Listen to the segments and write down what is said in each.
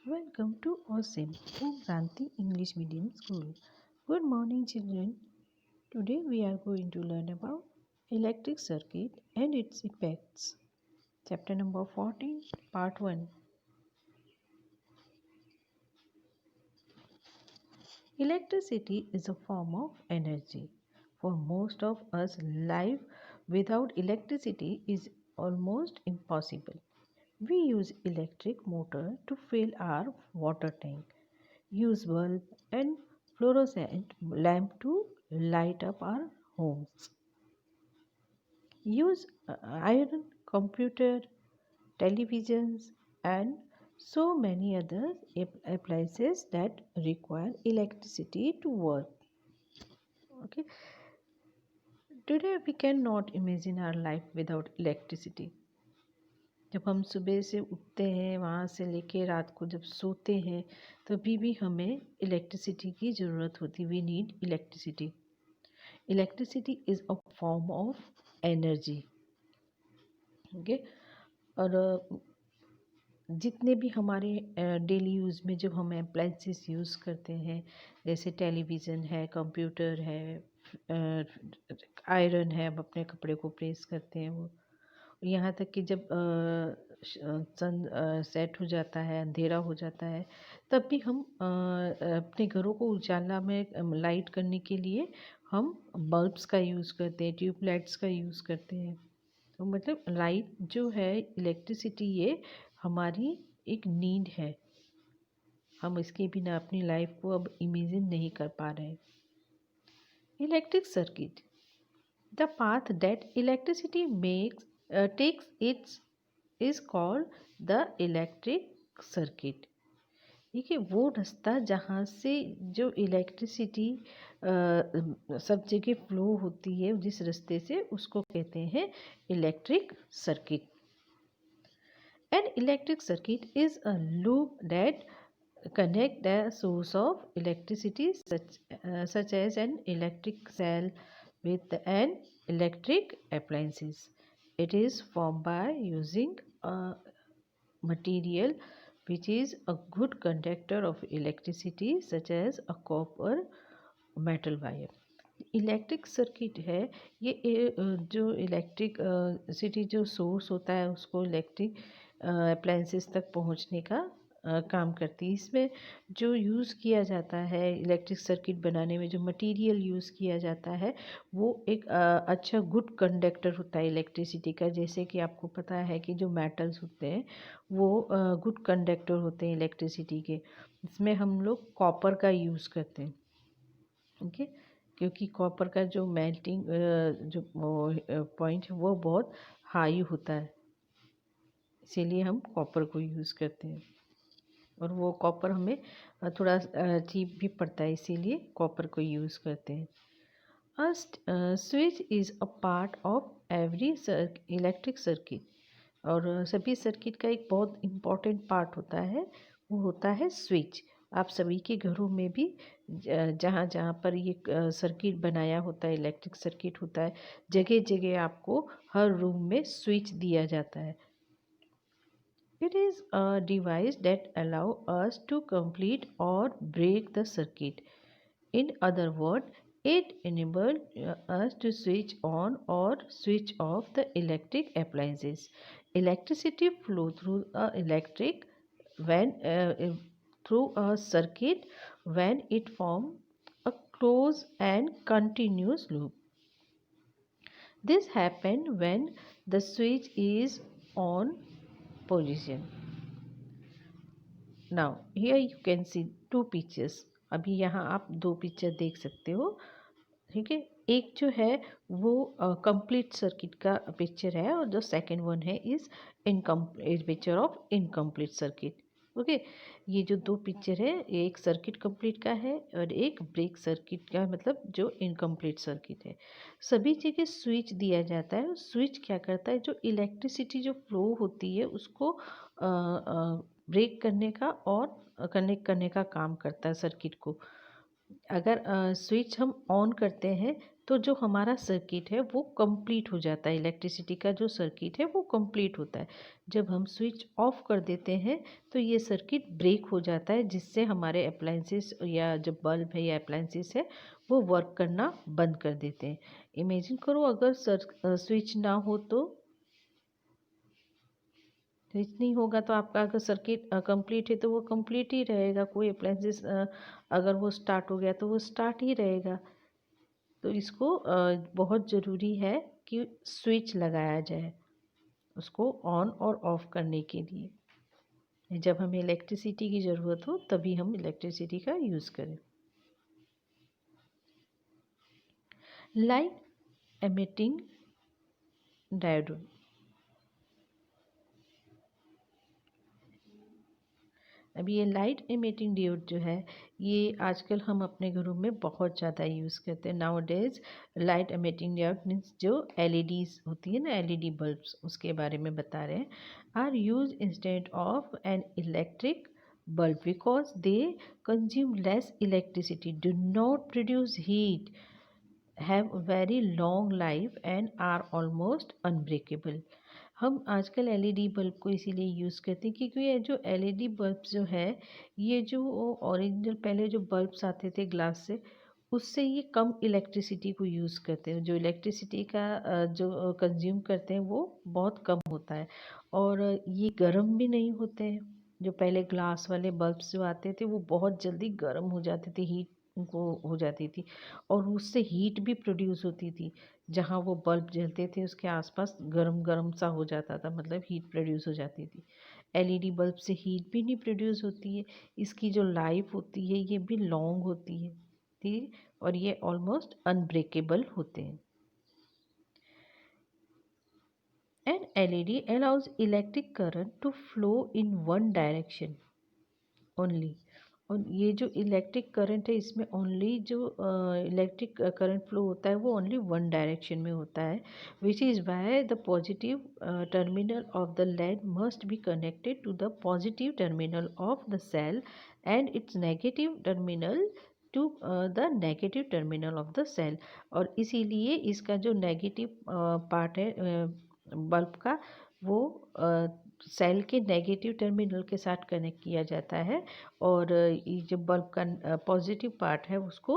Welcome to OSIM, Om Shanti English Medium School. Good morning, children. Today we are going to learn about electric circuit and its effects. Chapter number 14, Part 1. Electricity is a form of energy. For most of us, life without electricity is almost impossible. We use electric motor to fill our water tank, use bulb and fluorescent lamp to light up our homes, use iron, computer, televisions and so many other appliances that require electricity to work. Okay, today we cannot imagine our life without electricity. जब हम सुबह से उठते हैं वहाँ से लेके रात को जब सोते हैं तभी भी हमें इलेक्ट्रिसिटी की ज़रूरत होती है. We need electricity. Electricity is a form of energy. Okay, और जितने भी हमारे डेली यूज़ में जो हम अप्लाइंसेस यूज़ करते हैं जैसे टेलीविज़न है, कंप्यूटर है, आयरन है, हम अपने कपड़े को प्रेस करते हैं, वो यहाँ तक कि जब सन सेट हो जाता है, अंधेरा हो जाता है, तब भी हम अपने घरों को उजाला में लाइट करने के लिए हम बल्ब्स का यूज़ करते हैं, ट्यूबलाइट्स का यूज़ करते हैं. तो मतलब लाइट जो है, इलेक्ट्रिसिटी, ये हमारी एक नीड है. हम इसके बिना अपनी लाइफ को अब इमेजिन नहीं कर पा रहे हैं. Electric circuit. The path that electricity takes its is called the electric circuit. ठीक है, वो रास्ता जहाँ से जो इलेक्ट्रिसिटी सब जगह फ्लो होती है, जिस रास्ते से, उसको कहते हैं electric circuit. An electric circuit is a loop that connect the source of electricity such as an electric cell with an electric appliances. It is formed by using a material which is a good conductor of electricity such as a copper metal wire. Electric circuit है ये जो electric city जो source होता है उसको electric appliances तक पहुंचने का काम करती है. इसमें जो यूज़ किया जाता है इलेक्ट्रिक सर्किट बनाने में, जो मटेरियल यूज़ किया जाता है वो एक अच्छा गुड कंडक्टर होता है इलेक्ट्रिसिटी का. जैसे कि आपको पता है कि जो मेटल्स होते हैं वो गुड कंडक्टर होते हैं इलेक्ट्रिसिटी के. इसमें हम लोग कॉपर का यूज़ करते हैं. ओके, क्योंकि कॉपर का जो मेल्टिंग जो पॉइंट है वो बहुत हाई होता है, इसीलिए हम कॉपर को यूज़ करते हैं. और वो कॉपर हमें थोड़ा चीप भी पड़ता है, इसीलिए कॉपर को यूज़ करते हैं. Switch is a part of every electric circuit. और सभी सर्किट का एक बहुत इम्पॉर्टेंट पार्ट होता है, वो होता है स्विच. आप सभी के घरों में भी जहाँ जहाँ पर ये सर्किट बनाया होता है, इलेक्ट्रिक सर्किट होता है, जगह जगह आपको हर रूम में स्विच दिया जाता है. It is a device that allow us to complete or break the circuit. In other words, it enables us to switch on or switch off the electric appliances. Electricity flow through a electric when through a circuit when it forms a closed and continuous loop. This happens when the switch is on position. Now here you can see two pictures. अभी यहाँ आप दो picture देख सकते हो. ठीक है, एक जो है वो कंप्लीट सर्किट का पिक्चर है और जो सेकंड वन है is incomplete picture of incomplete circuit. Okay, ये जो दो पिक्चर है एक सर्किट कंप्लीट का है और एक ब्रेक सर्किट का, मतलब जो इनकम्प्लीट सर्किट है. सभी जगह स्विच दिया जाता है. स्विच क्या करता है, जो इलेक्ट्रिसिटी जो फ्लो होती है उसको ब्रेक करने का और कनेक्ट करने का काम करता है सर्किट को. अगर स्विच हम ऑन करते हैं तो जो हमारा सर्किट है वो कंप्लीट हो जाता है, इलेक्ट्रिसिटी का जो सर्किट है वो कंप्लीट होता है। जब हम स्विच ऑफ कर देते हैं तो ये सर्किट ब्रेक हो जाता है, जिससे हमारे अप्लायंसेस या जो बल्ब है या अप्लायंसेस है वो वर्क करना बंद कर देते हैं। इमेजिन करो अगर स्विच ना हो तो स्विच नहीं होगा तो आपका अगर सर्किट कंप्लीट है तो वो कंप्लीट ही रहेगा, कोई अप्लायंसेस अगर वो स्टार्ट हो गया तो वो स्टार्ट ही रहेगा। तो इसको बहुत ज़रूरी है कि स्विच लगाया जाए उसको ऑन और ऑफ करने के लिए। जब हमें इलेक्ट्रिसिटी की ज़रूरत हो तभी हम इलेक्ट्रिसिटी का यूज़ करें। Light emitting diode. अभी ये लाइट एमिटिंग डियोड जो है ये आजकल हम अपने घरों में बहुत ज़्यादा यूज़ करते हैं। Nowadays light emitting diode means जो एलईडीज होती है ना, एलईडी बल्ब्स, उसके बारे में बता रहे हैं। Are use instead of an electric bulb because they consume less electricity, do not produce heat, have very long life and are almost unbreakable। हम आजकल एलईडी बल्ब को इसीलिए यूज़ करते हैं क्योंकि ये जो एलईडी बल्ब जो है ये जो ओरिजिनल पहले जो बल्ब्स आते थे ग्लास से, उससे ये कम इलेक्ट्रिसिटी को यूज़ करते हैं। जो इलेक्ट्रिसिटी का जो कंज्यूम करते हैं वो बहुत कम होता है और ये गर्म भी नहीं होते हैं। जो पहले ग्लास वाले बल्ब्स जो आते थे वो बहुत जल्दी गर्म हो जाते थे, हीट उनको हो जाती थी और उससे हीट भी प्रोड्यूस होती थी। जहाँ वो बल्ब जलते थे उसके आसपास गरम गरम सा हो जाता था, मतलब हीट प्रोड्यूस हो जाती थी। एलईडी बल्ब से हीट भी नहीं प्रोड्यूस होती है, इसकी जो लाइफ होती है ये भी लॉन्ग होती है, ठीक, और ये ऑलमोस्ट अनब्रेकेबल होते हैं। An LED allows electric current to flow in one direction only। और ये जो इलेक्ट्रिक करंट है इसमें ओनली जो इलेक्ट्रिक करंट फ्लो होता है वो ओनली वन डायरेक्शन में होता है, which is why the positive terminal of the LED must be connected to the positive terminal of the cell and its negative terminal to the negative terminal of the cell. और इसीलिए इसका जो negative part है bulb का वो cell के negative terminal के साथ कनेक्ट किया जाता है और ये जो बल्ब का पॉजिटिव पार्ट है उसको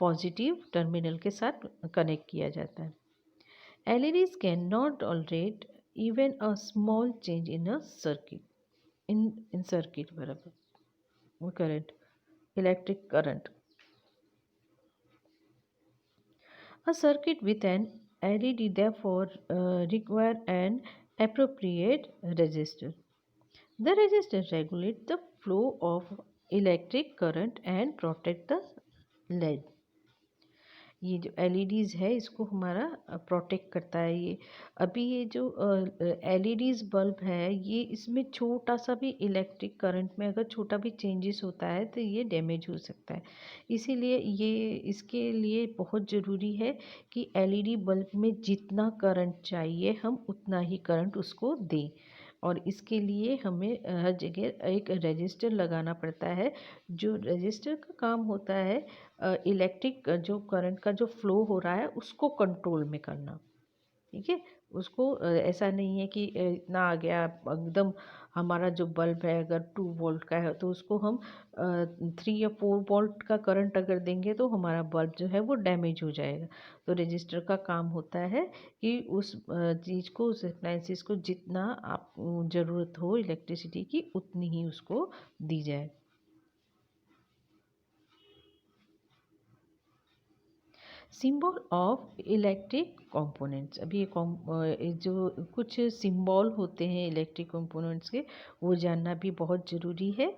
पॉजिटिव टर्मिनल के साथ कनेक्ट किया जाता है। LEDs can not tolerate even a small change in a circuit, in circuit बराबर current, electric current. A circuit with an LED therefore require an appropriate resistor. The resistor regulates the flow of electric current and protect the LED। ये जो LEDs है इसको हमारा protect करता है ये। अभी ये जो एलईडीज बल्ब है ये इसमें छोटा सा भी इलेक्ट्रिक करंट में अगर छोटा भी चेंजेस होता है तो ये डैमेज हो सकता है। इसीलिए ये इसके लिए बहुत ज़रूरी है कि एलईडी बल्ब में जितना करंट चाहिए हम उतना ही करंट उसको दें और इसके लिए हमें हर जगह एक रजिस्टर लगाना पड़ता है। जो रजिस्टर का काम होता है इलेक्ट्रिक जो करंट का जो फ्लो हो रहा है उसको कंट्रोल में करना, ठीक है। उसको ऐसा नहीं है कि इतना आ गया एकदम, हमारा जो बल्ब है अगर 2 वोल्ट का है तो उसको हम 3 या 4 वोल्ट का करंट अगर देंगे तो हमारा बल्ब जो है वो डैमेज हो जाएगा। तो रजिस्टर का काम होता है कि उस चीज़ को, उस अप्लायंसेस को जितना आप ज़रूरत हो इलेक्ट्रिसिटी की उतनी ही उसको दी जाए। Symbol of electric components. अभी ये जो कुछ सिंबल होते हैं इलेक्ट्रिक कंपोनेंट्स के वो जानना भी बहुत ज़रूरी है।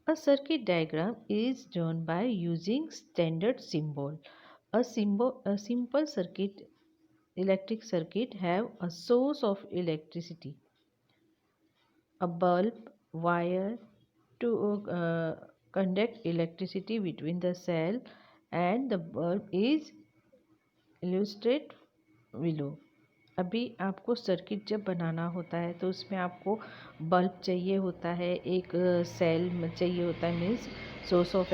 A circuit diagram is drawn by using standard symbol. A simple circuit, electric circuit have a source of electricity, a bulb, wire to conduct electricity between the cell and the bulb is illustrated below। अभी आपको circuit जब बनाना होता है तो उसमें आपको bulb चाहिए होता है, एक सेल चाहिए होता है, मीन्स सोर्स ऑफ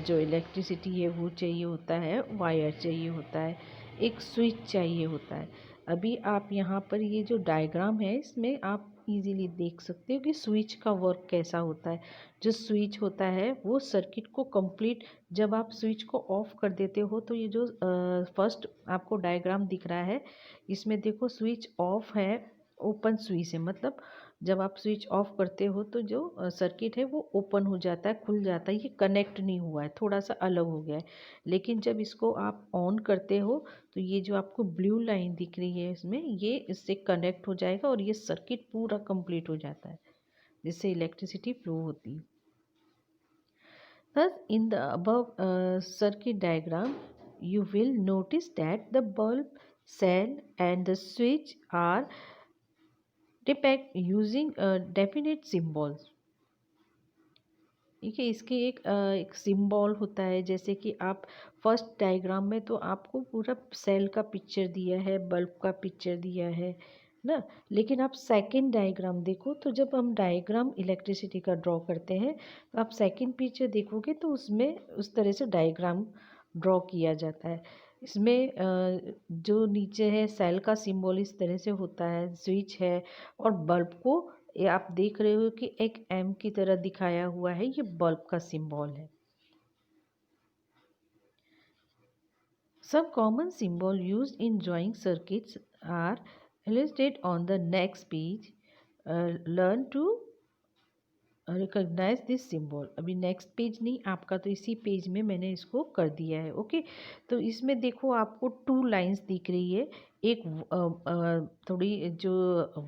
जो इलेक्ट्रिसिटी है वो चाहिए होता है, वायर चाहिए होता है, एक स्विच चाहिए होता है। अभी आप यहाँ पर ये जो डायग्राम है इसमें आप इजीली देख सकते हो कि स्विच का वर्क कैसा होता है। जो स्विच होता है वो सर्किट को कंप्लीट, जब आप स्विच को ऑफ कर देते हो तो ये जो फर्स्ट आपको डायग्राम दिख रहा है इसमें देखो स्विच ऑफ है, ओपन स्विच है, मतलब जब आप स्विच ऑफ करते हो तो जो सर्किट है वो ओपन हो जाता है, खुल जाता है, ये कनेक्ट नहीं हुआ है, थोड़ा सा अलग हो गया है। लेकिन जब इसको आप ऑन करते हो तो ये जो आपको ब्लू लाइन दिख रही है इसमें, ये इससे कनेक्ट हो जाएगा और ये सर्किट पूरा कंप्लीट हो जाता है, जिससे इलेक्ट्रिसिटी फ्लो होती है। Thus, in the above circuit diagram, you will notice that the bulb, cell, and the switch are depicted using definite symbols. ठीक है, इसके एक सिंबल होता है, जैसे कि आप फर्स्ट डायग्राम में तो आपको पूरा सेल का पिक्चर दिया है, बल्ब का पिक्चर दिया है ना। लेकिन आप सेकंड डायग्राम देखो तो जब हम डायग्राम इलेक्ट्रिसिटी का ड्रॉ करते हैं तो आप सेकंड पिक्चर देखोगे तो उसमें उस तरह से डायग्राम ड्रॉ किया जाता है। इसमें जो नीचे है सेल का सिंबल इस तरह से होता है, स्विच है, और बल्ब को ये आप देख रहे हो कि एक एम की तरह दिखाया हुआ है, ये बल्ब का सिंबल है। Some common symbol used in drawing circuits are illustrated on the next page. Learn to recognise this symbol. अभी नेक्स्ट पेज नहीं आपका, तो इसी पेज में मैंने इसको कर दिया है। ओके, तो इसमें देखो आपको टू लाइंस दिख रही है, एक थोड़ी जो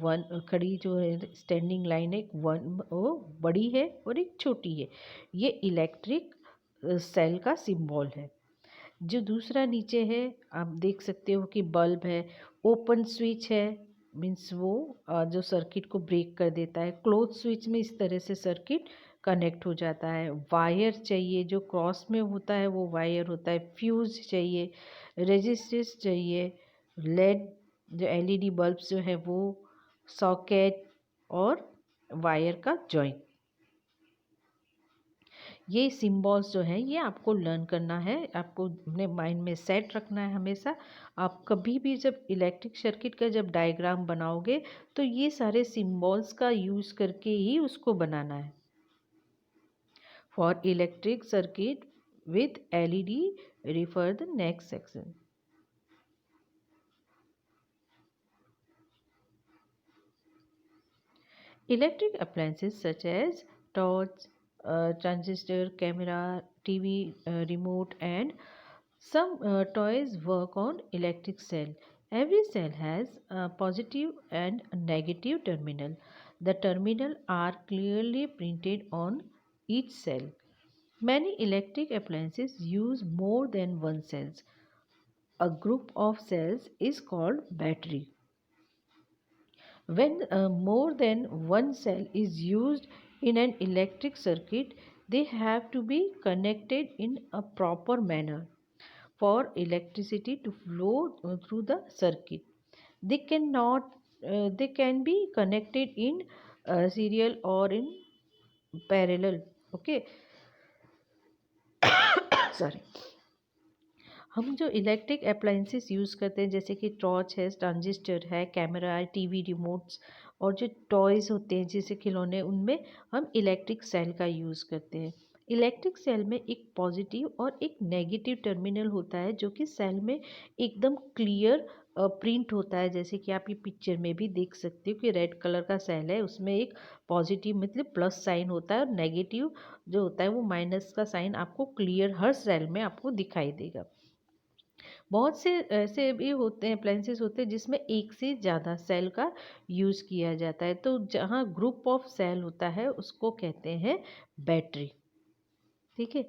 वन खड़ी जो है स्टैंडिंग लाइन है, वन वो बड़ी है और एक छोटी है, ये इलेक्ट्रिक सेल का सिंबल है। जो दूसरा नीचे है आप देख सकते हो कि बल्ब है, ओपन स्विच है, मीन्स वो जो सर्किट को ब्रेक कर देता है, क्लोज स्विच में इस तरह से सर्किट कनेक्ट हो जाता है। वायर चाहिए, जो क्रॉस में होता है वो वायर होता है, फ्यूज चाहिए, रेजिस्टेंस चाहिए, लेड जो एलईडी बल्ब्स जो है वो, सॉकेट और वायर का जॉइंट। ये सिम्बॉल्स जो हैं ये आपको लर्न करना है, आपको अपने माइंड में सेट रखना है हमेशा। आप कभी भी जब इलेक्ट्रिक सर्किट का जब डायग्राम बनाओगे तो ये सारे सिम्बॉल्स का यूज़ करके ही उसको बनाना है। For electric circuit with LED refer the next section. Electric appliances such as torch, transistor, camera, TV remote, and some toys work on electric cell. Every cell has a positive and a negative terminal. The terminal are clearly printed on each cell. Many electric appliances use more than one cells. A group of cells is called battery. When more than one cell is used in an electric circuit, they have to be connected in a proper manner for electricity to flow through the circuit. They cannot, they can be connected in serial or in parallel. Okay, sorry. हम जो electric appliances use करते हैं जैसे कि torch है, transistor है, camera है, TV remotes और जो टॉयज़ होते हैं जैसे खिलौने, उनमें हम इलेक्ट्रिक सेल का यूज़ करते हैं। इलेक्ट्रिक सेल में एक पॉजिटिव और एक नेगेटिव टर्मिनल होता है जो कि सेल में एकदम क्लियर प्रिंट होता है, जैसे कि आप ये पिक्चर में भी देख सकते हो कि रेड कलर का सेल है, उसमें एक पॉजिटिव मतलब प्लस साइन होता है और नेगेटिव जो होता है वो माइनस का साइन आपको क्लियर हर सेल में आपको दिखाई देगा। बहुत से ऐसे भी होते हैं, अप्लायंसेस होते हैं जिसमें एक से ज़्यादा सेल का यूज़ किया जाता है, तो जहाँ ग्रुप ऑफ सेल होता है उसको कहते हैं बैटरी। ठीक है,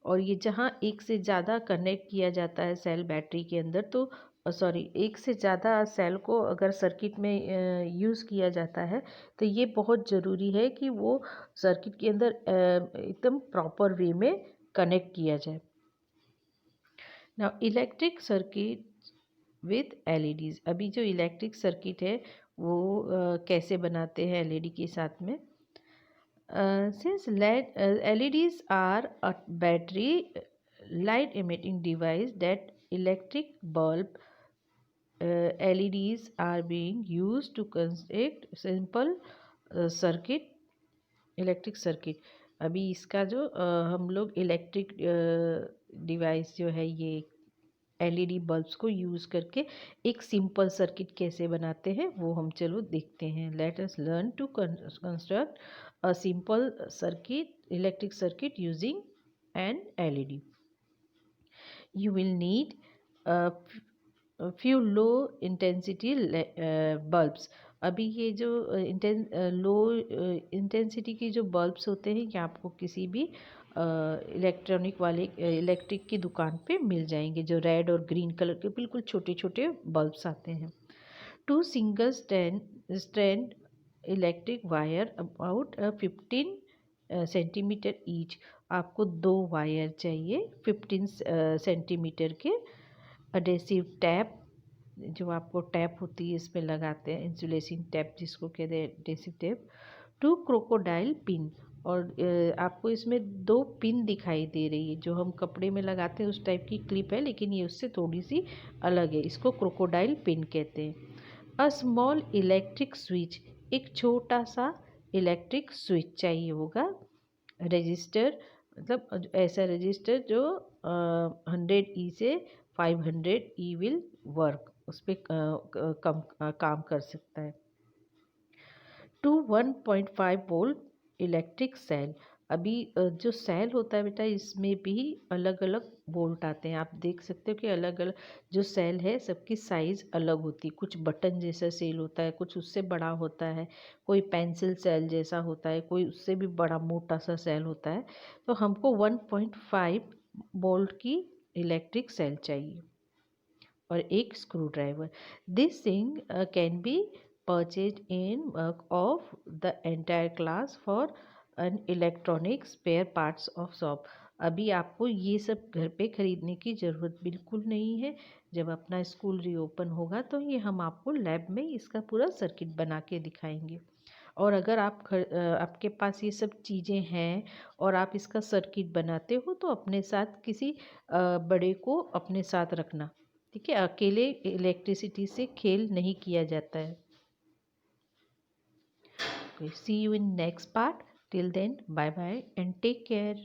और ये जहाँ एक से ज़्यादा कनेक्ट किया जाता है सेल बैटरी के अंदर, तो सॉरी एक से ज़्यादा सेल को अगर सर्किट में यूज़ किया जाता है तो ये बहुत ज़रूरी है कि वो सर्किट के अंदर एकदम प्रॉपर वे में कनेक्ट किया जाए। Now, electric circuits with LEDs. अभी जो इलेक्ट्रिक सर्किट है वो कैसे बनाते हैं एलईडी के साथ में। Since LEDs are a battery light emitting device that electric bulb LEDs are being used to construct simple circuit electric circuit. अभी इसका जो हम लोग इलेक्ट्रिक डिवाइस जो है ये एलईडी बल्ब्स को यूज़ करके एक सिंपल सर्किट कैसे बनाते हैं वो हम चलो देखते हैं। Let us learn to construct a simple circuit electric circuit using an LED. You will need a few low intensity bulbs। अभी ये जो लो इंटेंसिटी की जो बल्ब्स होते हैं ये आपको किसी भी इलेक्ट्रॉनिक वाले इलेक्ट्रिक की दुकान पे मिल जाएंगे, जो रेड और ग्रीन कलर के बिल्कुल छोटे छोटे बल्ब्स आते हैं। 2 single strand electric wire about 15 centimetre each. आपको 2 वायर चाहिए 15 सेंटीमीटर के। अडेसिव टैप, जो आपको टैप होती है इसमें लगाते हैं, इंसुलेशन टैप जिसको कहते हैं एडेसिव टैप। 2 क्रोकोडाइल पिन, और आपको इसमें 2 पिन दिखाई दे रही है, जो हम कपड़े में लगाते हैं उस टाइप की क्लिप है, लेकिन ये उससे थोड़ी सी अलग है, इसको क्रोकोडाइल पिन कहते हैं। अ स्मॉल इलेक्ट्रिक स्विच, एक छोटा सा इलेक्ट्रिक स्विच चाहिए होगा। रजिस्टर, मतलब ऐसा रजिस्टर जो 100E से 500E विल वर्क, उस पर कम काम कर सकता है। 2 1.5 वोल्ट इलेक्ट्रिक सेल। अभी जो सेल होता है बेटा इसमें भी अलग अलग वोल्ट आते हैं। आप देख सकते हो कि अलग अलग जो सेल है सबकी साइज़ अलग होती है। कुछ बटन जैसा सेल होता है, कुछ उससे बड़ा होता है, कोई पेंसिल सेल जैसा होता है, कोई उससे भी बड़ा मोटा सा सेल होता है। तो हमको 1.5 वोल्ट की इलेक्ट्रिक सेल चाहिए और एक screw driver. This thing can be purchased in of the entire class for an electronic spare parts of shop। अभी आपको ये सब घर पे ख़रीदने की ज़रूरत बिल्कुल नहीं है। जब अपना स्कूल रीओपन होगा तो ये हम आपको लैब में इसका पूरा सर्किट बना के दिखाएंगे। और अगर आपके पास ये सब चीज़ें हैं और आप इसका सर्किट बनाते हो तो अपने साथ किसी बड़े को अपने साथ रखना, ठीक है। अकेले इलेक्ट्रिसिटी से खेल नहीं किया जाता है। See you in next part. Till then, bye bye and take care.